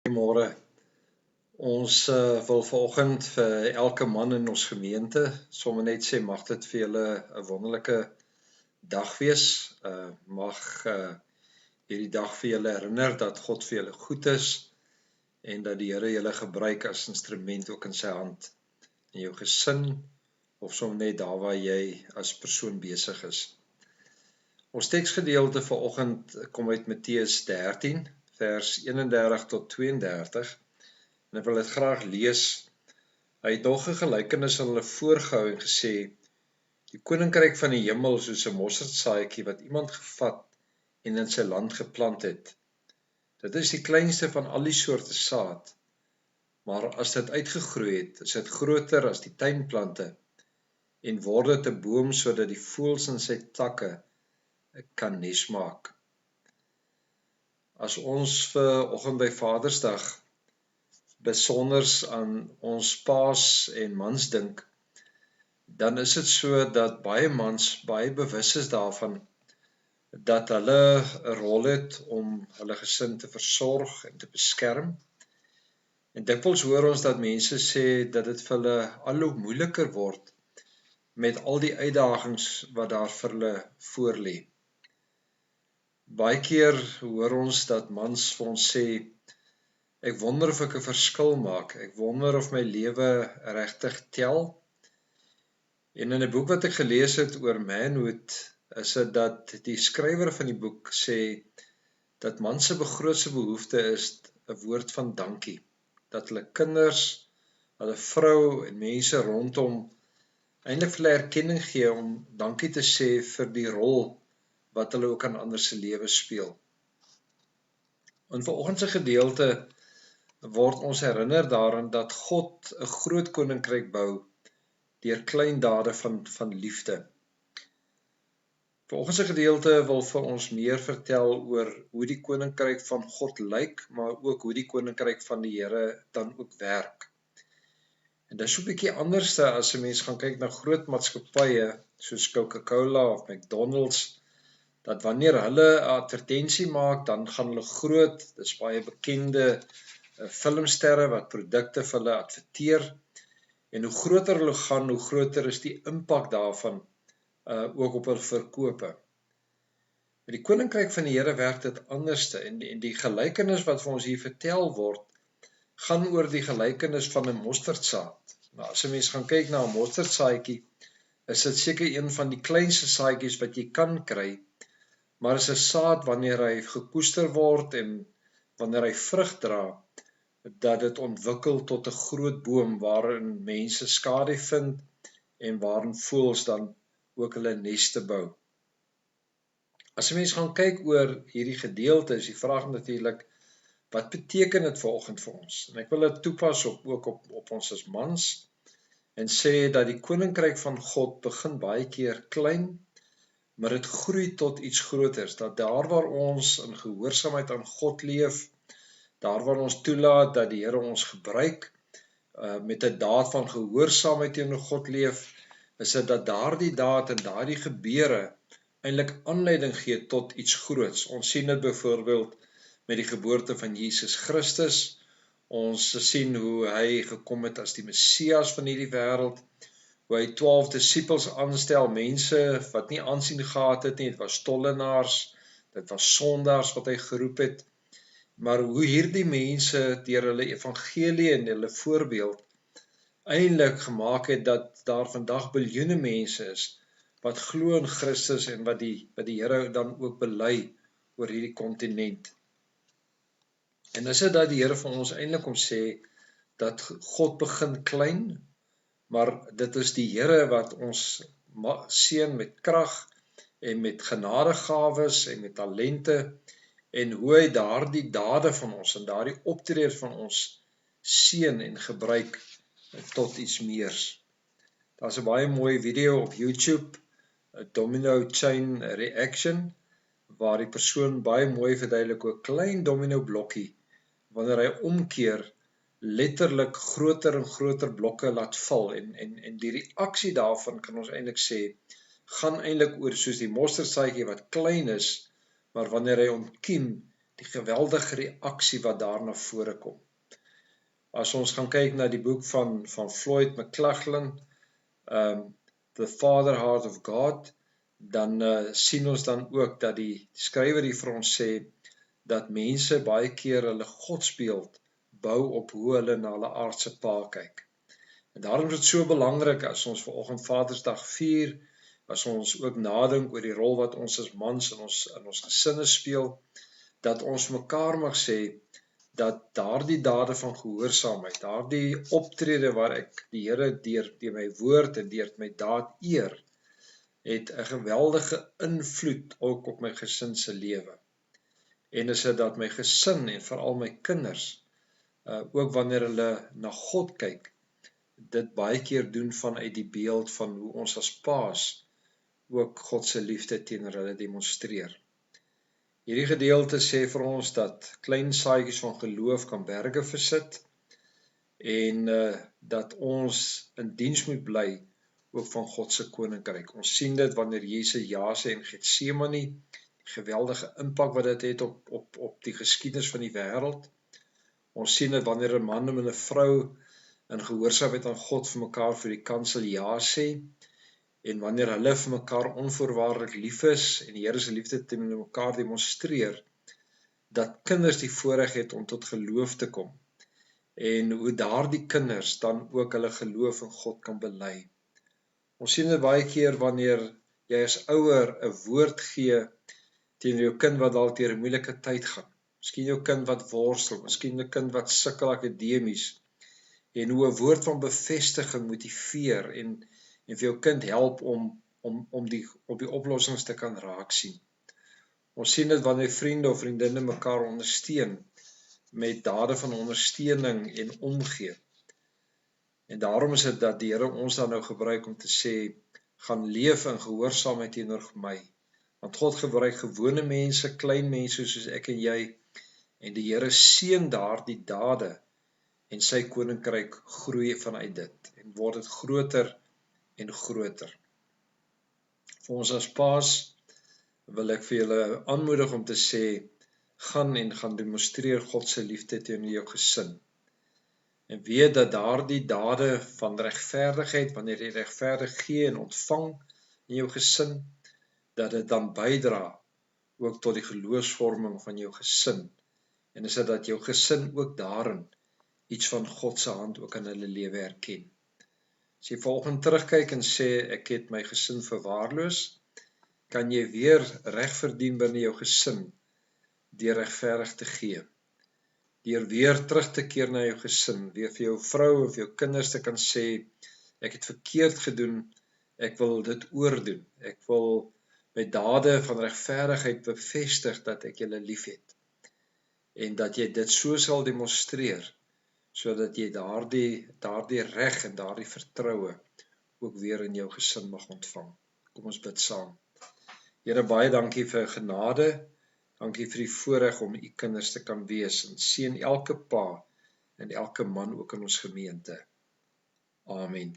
Goeiemôre. Ons wil vanoggend vir elke man in ons gemeente sommer net sê mag dit vir julle 'n wonderlike dag wees. Mag hierdie dag vir julle herinner dat God vir julle goed is en dat die Here julle gebruik as instrument ook in sy hand in jou gesin of sommer net daar waar jy as persoon besig is. Ons teksgedeelte vanoggend kom uit Matteus 13 vers 31 tot 32. En ek wil dit graag lees. Hy het nog 'n gelykenis aan hulle voorgehou en gesê: Die koninkryk van die hemel is soos 'n mosterdsaadjie wat iemand gevat en in sy land geplant het. Dit is die kleinste van al die soorte saad, maar as dit uitgegroei het, is dit groter as die tuinplante en word dit 'n boom sodat die voëls in sy takke kan nes maak. As ons vanoggend by Vadersdag besonders aan ons paas en mans dink, dan is dit so dat baie mans baie bewus is daarvan dat hulle 'n rol het om hulle gesin te versorg en te beskerm. En dikwels hoor ons dat mense sê dat dit vir hulle al hoe moeiliker word met al die uitdagings wat daar vir hulle voorlê. Baie keer hoor ons dat mans vir ons sê: Ek wonder of ek 'n verskil maak. Ek wonder of my lewe regtig tel. En in 'n boek wat ek gelees het oor manhood, is dit dat die skrywer van die boek sê dat mans se grootste behoefte is 'n woord van dankie. Dat hulle kinders, hulle vrou en mense rondom eintlik vir hulle erkenning gee om dankie te sê vir die rol wat hulle ook aan ander se lewe speel. In vanoggend se gedeelte word ons herinner daaraan dat God 'n groot koninkryk bou deur klein dade van liefde. Vanoggend se gedeelte wil vir ons meer vertel oor hoe die koninkryk van God lyk, maar ook hoe die koninkryk van die Here dan ook werk. En dit is so 'n bietjie anderste as 'n mens gaan kyk na groot maatskappye soos Coca-Cola of McDonald's, dat wanneer hulle 'n advertensie maak, dan gaan hulle groot, dis baie bekende filmsterre wat produkte vir hulle adverteer, en hoe groter hulle gaan, hoe groter is die impak daarvan ook op hulle verkope. Met die koninkryk van die Here werk dit anderste, en die gelykenis wat vir ons hier vertel word, gaan oor die gelykenis van 'n mosterdsaad. Nou, as 'n mens gaan kyk na 'n mosterdsaadjie, is dit seker een van die kleinste saadjies wat jy kan kry, maar is 'n saad wanneer hy gekoester word en wanneer hy vrug dra, dat dit ontwikkel tot 'n groot boom waarin mense skadu vind en waarin voëls dan ook hulle neste bou. As 'n mens gaan kyk oor hierdie gedeelte, is die vraag natuurlik, wat beteken dit vanoggend vir ons? En ek wil dit toepas ook op ons as mans en sê dat die koninkryk van God begin baie keer klein, maar dit groei tot iets groters, dat daar waar ons in gehoorsaamheid aan God leef, daar waar ons toelaat dat die Here ons gebruik, met 'n daad van gehoorsaamheid teenoor God leef, is dit dat daardie daad en daardie gebeure eintlik aanleiding gee tot iets groots. Ons sien dit byvoorbeeld met die geboorte van Jesus Christus. Ons sien hoe hy gekom het as die Messias van hierdie wêreld, hoe hy 12 disippels aanstel, mense wat nie aansien gehad het nie, dit was tollenaars, dit was sondaars wat hy geroep het, maar hoe hierdie mense deur hulle evangelie en hulle voorbeeld eintlik gemaak het dat daar vandag biljoene mense is wat glo in Christus en wat die Here dan ook bely oor hierdie kontinent. En is dit dat die Here vir ons eintlik kom sê dat God begin klein, maar dit is die Here wat ons seën met krag en met genadegawes en met talente, en hoe hy daardie dade van ons en daardie optrede van ons seën en gebruik tot iets meers. Daar's 'n baie mooi video op YouTube, 'n domino chain reaction, waar die persoon baie mooi verduidelik hoe 'n klein domino blokkie, wanneer hy omkeer, letterlik groter en groter blokke laat val, en die reaksie daarvan kan ons eintlik sê, gaan eintlik oor soos die mosterdsaadjie wat klein is, maar wanneer hy ontkiem, die geweldige reaksie wat daar na vore kom. As ons gaan kyk na die boek van Floyd McLachlan, The Father Heart of God, dan sien ons dan ook dat die skrywer hier vir ons sê, dat mense baie keer hulle godsbeeld bou op hoe hulle na hulle aardse pa kyk. En daarom is dit so belangrik as ons vanoggend Vadersdag vier, as ons ook nadink oor die rol wat ons as mans in ons gesinne speel, dat ons mekaar mag sê, dat daardie dade van gehoorsaamheid, daardie optrede waar ek die Here deur my woord en deur my daad eer, het 'n geweldige invloed ook op my gesin se lewe. En is dit dat my gesin en veral my kinders, ook wanneer hulle na God kyk, dit baie keer doen vanuit die beeld van hoe ons as paas ook God se liefde teenoor hulle demonstreer. Hierdie gedeelte sê vir ons dat klein saadjies van geloof kan berge versit en dat ons in diens moet bly ook van God se koninkryk. Ons sien dit wanneer Jesus ja sê in Getsemane, die geweldige impak wat dit het op die geskiedenis van die wêreld. Ons sien dit wanneer 'n man en 'n vrou in gehoorsaamheid aan God vir mekaar vir die kansel ja sê, en wanneer hulle vir mekaar onvoorwaardelik lief is en die Here se liefde teenoor mekaar demonstreer, dat kinders die voorreg het om tot geloof te kom en hoe daardie kinders dan ook hulle geloof in God kan bely. Ons sien dit baie keer wanneer jy as ouer 'n woord gee teenoor jou kind wat dalk deur 'n moeilike tyd gaan. Miskien jou kind wat worstel, miskien 'n kind wat sukkel akademies, en hoe 'n woord van bevestiging motiveer en vir jou kind help om op die oplossings te kan raak sien. Ons sien dit wanneer vriende of vriendinne mekaar ondersteun met dade van ondersteuning en omgee. En daarom is dit dat die Here ons dan nou gebruik om te sê, gaan leef in gehoorsaamheid teenoor my. Want God gebruik gewone mense, klein mense soos ek en jy, en die Here seën daardie dade en sy koninkryk groei vanuit dit en word dit groter en groter. Vir ons as paas wil ek vir julle aanmoedig om te sê, gaan demonstreer God se liefde teenoor jou gesin. En weet dat daardie dade van regverdigheid, wanneer jy regverdig gee en ontvang in jou gesin, dat dit dan bydra ook tot die geloofsvorming van jou gesin. En is dit dat jou gesin ook daarin iets van God se hand ook in hulle lewe erken. As jy vanoggend terugkyk en sê, ek het my gesin verwaarloos, kan jy weer reg verdien binne jou gesin, deur regverdig te gee. Deur weer terug te keer na jou gesin, weer vir jou vrou of jou kinders te kan sê, ek het verkeerd gedoen, ek wil dit oordoen. Ek wil met dade van regverdigheid bevestig dat ek julle liefhet. En dat jy dit so sal demonstreer, sodat jy daardie reg en daardie vertroue ook weer in jou gesin mag ontvang. Kom ons bid saam. Here, baie dankie vir genade, dankie vir die voorreg om u kinders te kan wees, en seën elke pa en elke man ook in ons gemeente. Amen.